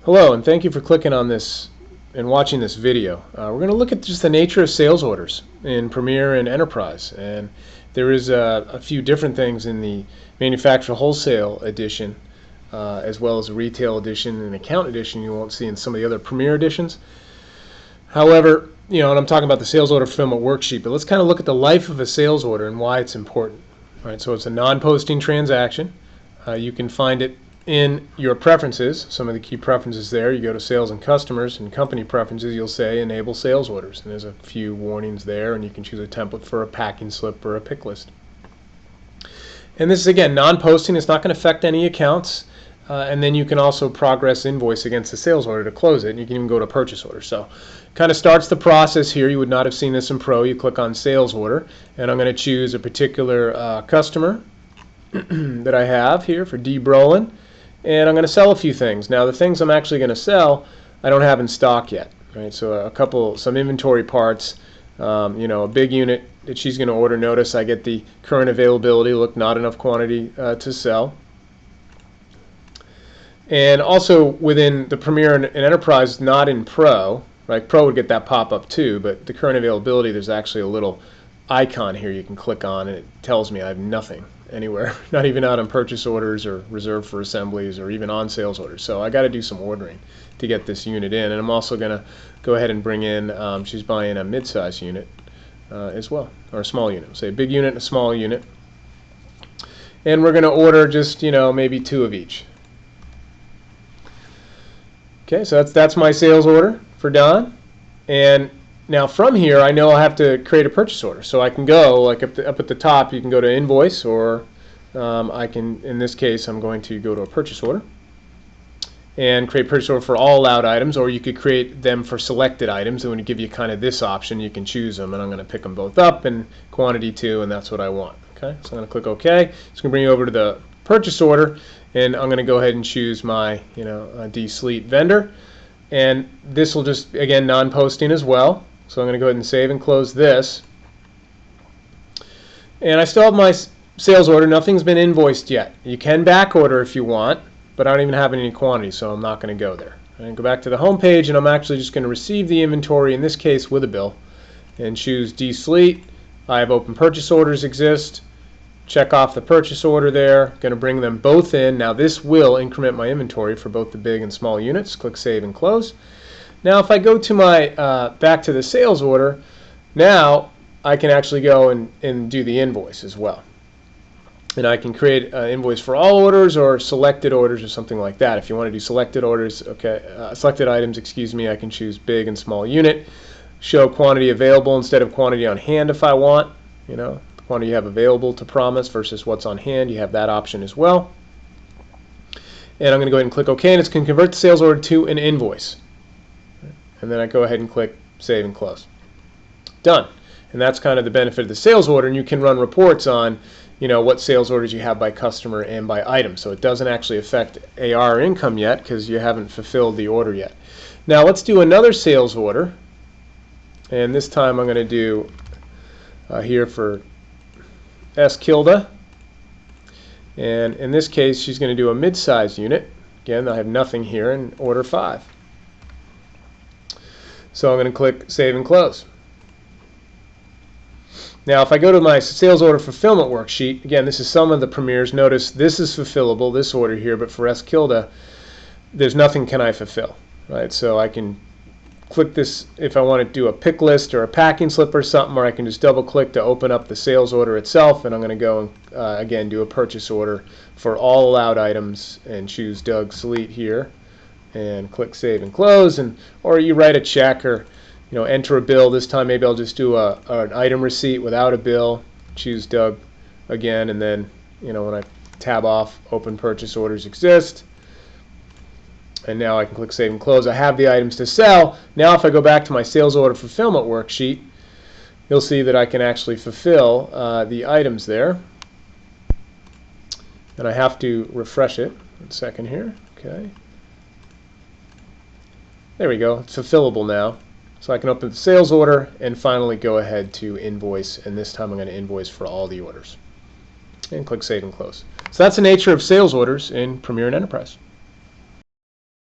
Hello, and thank you for clicking on this and watching this video. We're going to look at just the nature of sales orders in Premier and Enterprise. And there is a few different things in the Manufacturer Wholesale edition, as well as a Retail edition and Account edition you won't see in some of the other Premier editions. However, and I'm talking about the sales order fulfillment worksheet, but let's kind of look at the life of a sales order and why it's important. All right, so it's a non-posting transaction. You can find it in your preferences, some of the key preferences there. You go to Sales and Customers, and Company Preferences, you'll say Enable Sales Orders. And there's a few warnings there, and you can choose a template for a packing slip or a pick list. And this is, again, non-posting. It's not going to affect any accounts. And then you can also progress invoice against the sales order to close it, and you can even go to purchase order. So kind of starts the process here. You would not have seen this in Pro. You click on Sales Order, and I'm going to choose a particular customer that I have here for D. Brolin. And I'm going to sell a few things. Now the things I'm actually going to sell I don't have in stock yet, right? So some inventory parts, a big unit that she's going to order. Notice I get the current availability, look, not enough quantity to sell. And also within the Premier and Enterprise, not in Pro, right? Pro would get that pop-up too, but the current availability, there's actually a little icon here you can click on, and it tells me I have nothing anywhere, not even out on purchase orders or reserved for assemblies or even on sales orders. So I got to do some ordering to get this unit in, and I'm also going to go ahead and bring in, she's buying a mid-size unit as well, or a small unit. Say a big unit and a small unit. And we're going to order just, maybe 2 of each. Okay, so that's my sales order for Don. And now from here, I know I'll have to create a purchase order. So I can go, like up at the top, you can go to Invoice, or I can, in this case, I'm going to go to a purchase order and create purchase order for all allowed items, or you could create them for selected items. And when you give you kind of this option, you can choose them, and I'm going to pick them both up and quantity 2, and that's what I want. Okay, so I'm going to click OK. It's going to bring you over to the purchase order, and I'm going to go ahead and choose my, D-Sleet vendor. And this will just, again, non-posting as well. So I'm going to go ahead and save and close this. And I still have my sales order. Nothing's been invoiced yet. You can back order if you want, but I don't even have any quantity, so I'm not going to go there. And go back to the home page, and I'm actually just going to receive the inventory, in this case with a bill, and choose D-Sleet. I have open purchase orders exist. Check off the purchase order there. Going to bring them both in. Now this will increment my inventory for both the big and small units. Click Save and Close. Now if I go to my back to the sales order, now I can actually go and do the invoice as well. And I can create an invoice for all orders or selected orders or something like that. If you want to do selected orders, selected items, I can choose big and small unit. Show quantity available instead of quantity on hand if I want. The quantity you have available to promise versus what's on hand, you have that option as well. And I'm going to go ahead and click OK, and it's going to convert the sales order to an invoice. And then I go ahead and click Save and Close. Done. And that's kind of the benefit of the sales order, and you can run reports on what sales orders you have by customer and by item. So it doesn't actually affect AR or income yet because you haven't fulfilled the order yet. Now let's do another sales order, and this time I'm going to do here for S. Kilda, and in this case she's going to do a mid-size unit. Again, I have nothing here in order 5. So I'm going to click Save and Close. Now if I go to my sales order fulfillment worksheet, again this is some of the Premiers. Notice this is fulfillable, this order here, but for S. Kilda there's nothing can I fulfill, right? So I can click this if I want to do a pick list or a packing slip or something, or I can just double click to open up the sales order itself, and I'm going to go and again do a purchase order for all allowed items and choose Doug Sleet here and click Save and Close. Or you write a check or enter a bill. This time maybe I'll just do an item receipt without a bill, choose Doug again, and then when I tab off open purchase orders exist, and now I can click Save and Close. I have the items to sell. Now if I go back to my sales order fulfillment worksheet, you'll see that I can actually fulfill the items there. And I have to refresh it. 1 second here. Okay. There we go. It's fulfillable now. So I can open the sales order and finally go ahead to invoice, and this time I'm going to invoice for all the orders. And click Save and Close. So that's the nature of sales orders in Premier and Enterprise.